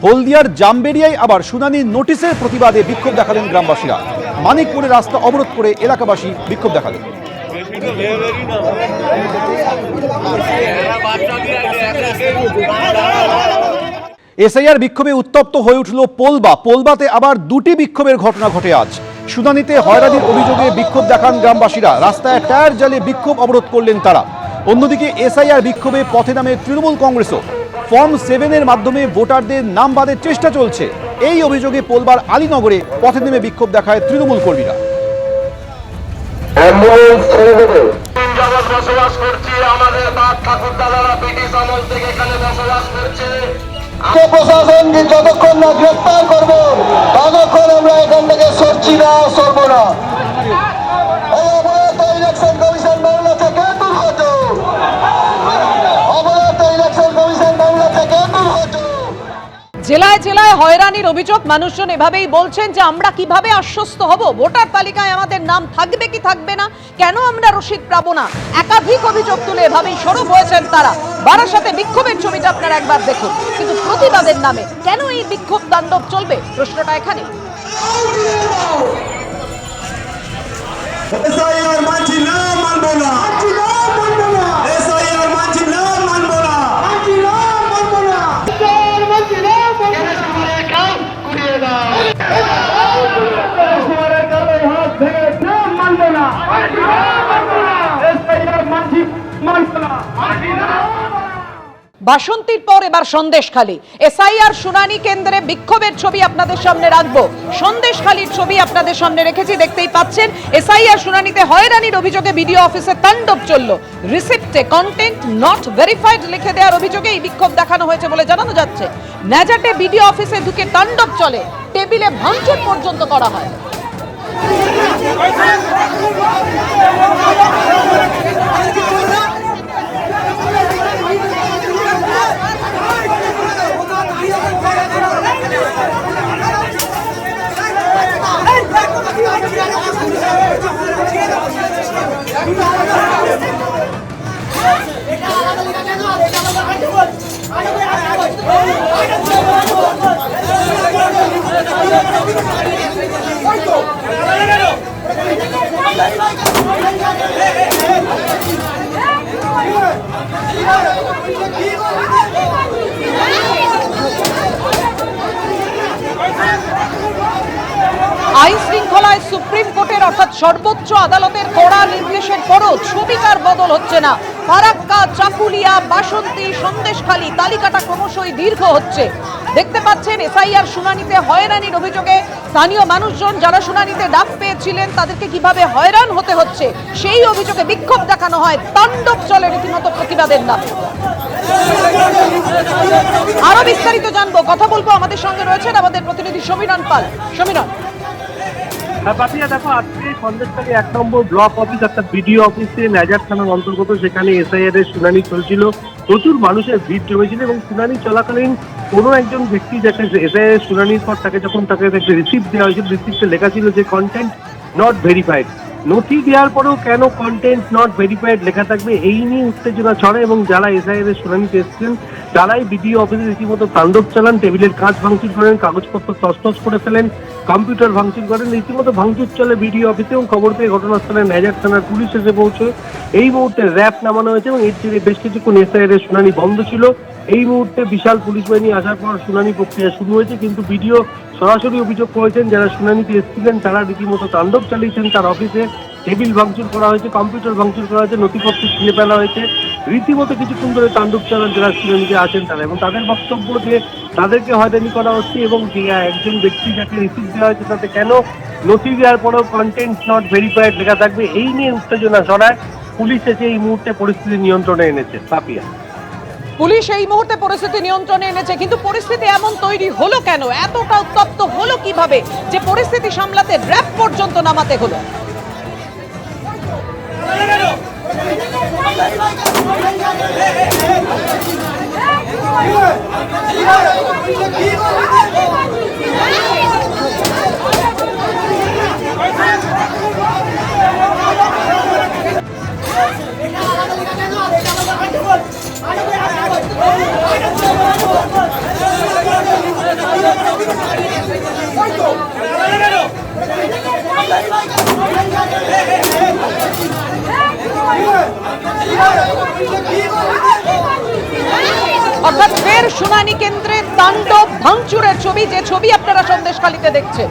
হলদিয়ার জামবেরিয়ায় আবার শুনানির নোটিশের প্রতিবাদে বিক্ষোভ দেখালেন গ্রামবাসীরা। মানিকপুরে রাস্তা অবরোধ করে এলাকাবাসী বিক্ষোভ দেখালেন। এসআইআর বিক্ষোভে উত্তপ্ত হয়ে উঠল পোলবাতে আবার দুটি বিক্ষোভের ঘটনা ঘটে আজ। শুনানিতে হয়রানির অভিযোগে বিক্ষোভ দেখান গ্রামবাসীরা, রাস্তায় টায়ার জ্বালিয়ে বিক্ষোভ অবরোধ করলেন তারা। অন্যদিকে এসআইআর বিক্ষোভে পথে নামে তৃণমূল কংগ্রেসও। ফর্ম 7-এর মাধ্যমে ভোটারদের নাম বাদের চেষ্টা চলছে, এই অভিযোগে পোলবার আলীনগরে পথে নেমে বিক্ষোভ দেখায় তৃণমূল কর্মীরা। বসবাস করছি, আমাদের বাপ ঠাকুর দাদারা ব্রিটিশ আমল থেকে এখানে বসবাস করছে। প্রশাসন যতক্ষণ না গ্রেফতার করবো ততক্ষণ আমরা এখান থেকে সরছি না, সরবো না। ইলেকশন কমিশন মামলা থেকে দুর্গত, অবরত ইলেকশন কমিশন মামলা থেকে দুর্গত। জেলায় জেলায় হয়রানির অভিযোগ। মানুষজন এভাবেই বলছেন যে আমরা কিভাবে আশ্বস্ত হব, ভোটার তালিকায় আমাদের নাম থাকবে কি থাকবে না, কেন আমরা রসিদ পাবো না। একাধিক অভিযোগ তুলে এভাবেই সরব হয়েছেন তারা। বারাসাতে বিক্ষোভের ছবিটা আপনারা একবার দেখুন। কিন্তু প্রতিবাদের নামে কেন এই বিক্ষোভ তাণ্ডব চলবে, প্রশ্নটা এখানে। বাসন্তীর পর এবার সন্দেশখালী। এসআইআর শুনানি কেন্দ্রে বিক্ষোভের ছবি আপনাদের সামনে রাখবো। সন্দেশখালীর ছবি আপনাদের সামনে রেখেছি, দেখতেই পাচ্ছেন। এসআইআর শুনানিতে হয়রানির অভিযোগে বিডিও অফিসে তাণ্ডব চলল। রিসিপ্টে কন্টেন্ট নট ভেরিফাইড লিখে দেওয়ার অভিযোগে এই বিক্ষোভ দেখানো হয়েছে বলে জানানো যাচ্ছে। ন্যাজাটে বিডিও অফিসে ঢুকে তাণ্ডব চলে, টেবিলে ভাঙচুর পর্যন্ত করা হয়। আইন শৃঙ্খলায় সুপ্রিম কোর্টের অর্থাৎ সর্বোচ্চ আদালতের কড়া নির্দেশের পরও ছবিটার বদল হচ্ছে না। ফারাক্কা, চাকুলিয়া, বাসন্তী, সন্দেশখালী, তালিকাটা ক্রমশই দীর্ঘ হচ্ছে। দেখতে পাচ্ছেন এসআইআর শুনানিতে হয়রানির অভিযোগে স্থানীয় মানুষজন যারা শুনানিতে ডাক পেয়েছিলেন তাদেরকে কিভাবে হয়রান হতে হচ্ছে, সেই অভিযোগে বিক্ষোভ দেখানো হয়। তাণ্ডব চলে রীতিমতো প্রতিবাদের নামে। আরো বিস্তারিত জানবো, কথা বলবো। আমাদের সঙ্গে রয়েছেন আমাদের প্রতিনিধি সমীরণ পাল। সমীরণ, পাপিয়া দেখো, আজকে সন্দেশখালী 1 নম্বর ব্লক অফিস অর্থাৎ বিডিও অফিসে ন্যাজার থানার অন্তর্গত, সেখানে এসআইআর এর শুনানি চলছিল। প্রচুর মানুষের ভিড় জমেছিল এবং শুনানি চলাকালীন কোনো একজন ব্যক্তি যাকে এসআইআর এর শুনানির পর তাকে একটা রিসিপ্ট দেওয়া হয়েছিল, রিসিপ্টে লেখা ছিল যে কন্টেন্ট নট ভেরিফাইড। নথি দেওয়ার পরেও কেন কন্টেন্ট নট ভেরিফাইড লেখা থাকবে, এই নিয়ে উত্তেজনা ছড়ে এবং যারা এসআইআর এর শুনানিতে এসেছেন তারাই বিডিও অফিসে রীতিমতো তাণ্ডব চালান। টেবিলের কাঁচ ভাঙচুর করেন, কাগজপত্র তছনছ করে ফেলেন, কম্পিউটার ভাঙচুর করেন, রীতিমতো ভাঙচুর চলে বিডিও অফিসে। এবং খবর পেয়ে ঘটনাস্থলে ন্যাজার থানার পুলিশ এসে পৌঁছয়। এই মুহূর্তে র্যাব নামানো হয়েছে এবং এর জেরে বেশ কিছুক্ষণ এসআইআর এর শুনানি বন্ধ ছিল। এই মুহূর্তে বিশাল পুলিশ বাহিনী আসার পর শুনানি প্রক্রিয়া শুরু হয়েছে। কিন্তু বিডিও সরাসরি অভিযোগ করেছেন যারা শুনানিতে এসেছিলেন তারা রীতিমতো তাণ্ডব চালিয়েছেন। তার অফিসে টেবিল ভাঙচুর করা হয়েছে, কম্পিউটার ভাঙচুর করা হয়েছে, নথিপত্র ছিঁড়ে ফেলা হয়েছে। রীতিমতো কিছুক্ষণ ধরে তাণ্ডব চালান যারা শুনানিতে আছেন তারা, এবং তাদের বক্তব্য যে তাদেরকে হয়রানি করা হচ্ছে এবং যে একজন ব্যক্তি যাকে রিসিপ্ট দেওয়া হয়েছে তাতে কেন নথি দেওয়ার পরেও কন্টেন্ট নট ভেরিফাইড লেখা থাকবে, এই নিয়ে উত্তেজনা ছড়ায়। পুলিশ এসে এই মুহূর্তে পরিস্থিতি নিয়ন্ত্রণে এনেছে। পাপিয়া, পুলিশ এই মুহূর্তে পরিস্থিতি নিয়ন্ত্রণে এনেছে, কিন্তু পরিস্থিতি এমন তৈরি হলো কেন, এতটা উত্তপ্ত হলো কিভাবে যে পরিস্থিতি সামলাতে র্যাব পর্যন্ত নামাতে হলো? অর্থাৎ ফের শুনানি কেন্দ্রে তাণ্ডব ভাঙচুরের ছবি, যে ছবি আপনারা সন্দেশখালীতে দেখছেন।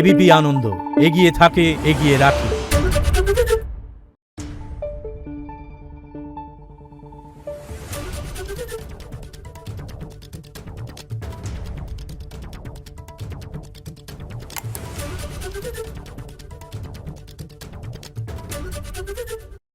এবিপি আনন্দ, এগিয়ে থাকে, এগিয়ে রাখে।